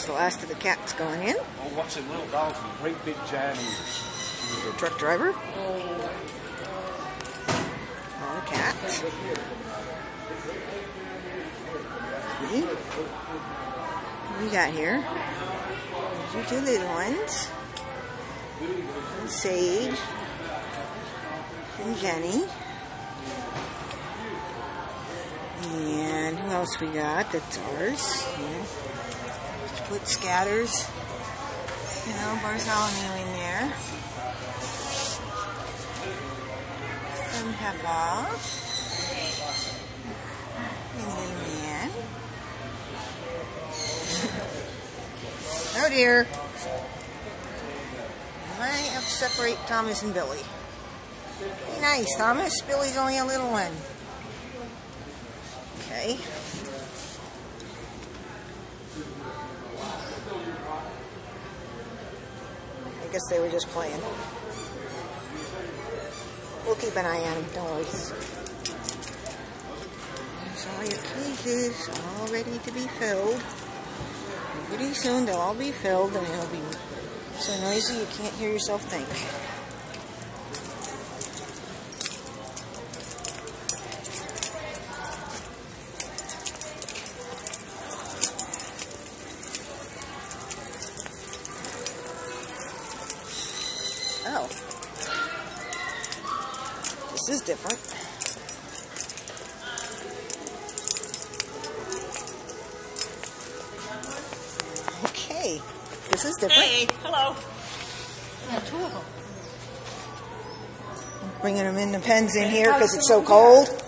the last of the cats going in. Oh, watch them little dogs with great big giant ears. The truck driver. All the cats. See? What do we got here? There's your two little ones. And Sage. And Jenny. And who else we got? That's ours. Yeah. Put Scatters. You know, Bartholomew in there. And Peppa. And Little Man. Oh dear. I have to separate Thomas and Billy. Be nice, Thomas. Billy's only a little one. Okay. I guess they were just playing. We'll keep an eye on them, don't worry. There's all your cages all ready to be filled. Pretty soon they'll all be filled and it'll be so noisy you can't hear yourself think. Oh. This is different. Okay. This is different. Hey, hello. Yeah, two of them. I'm bringing them in the pens in here because it's so cold. Look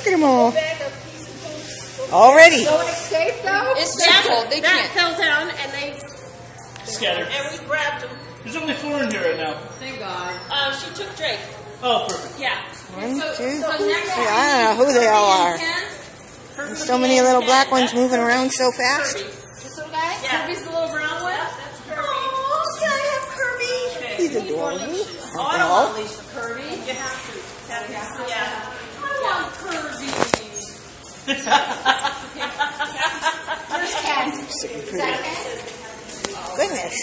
at them all. Already. Don't escape though? It's too cold. They That can't. fell down and they Scattered. and we grabbed them. There's only 4 in here right now. Thank God. She took Drake. Oh, perfect. Yeah. One, two, So three. next I don't know who they all are. There's so many little black ones moving around so fast. This little guy? Yeah. Kirby's the little brown one? That's Kirby. Oh, can I have Kirby? He's adorable. Oh, I don't want a leash for Kirby. You have to. Yeah. I want Kirby. Where's Cat? Sitting Is pretty. that okay? Goodness.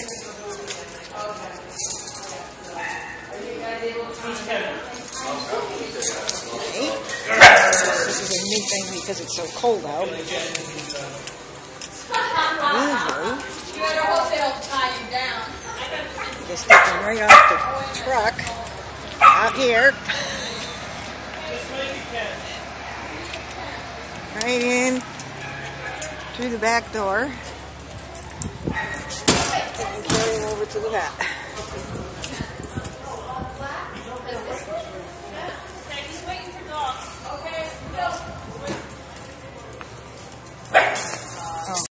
Okay. This is a new thing because it's so cold out. Usually, You better hope they don't tie you down. just take them right off the truck out here. Right in through the back door. And carry them over to the vat.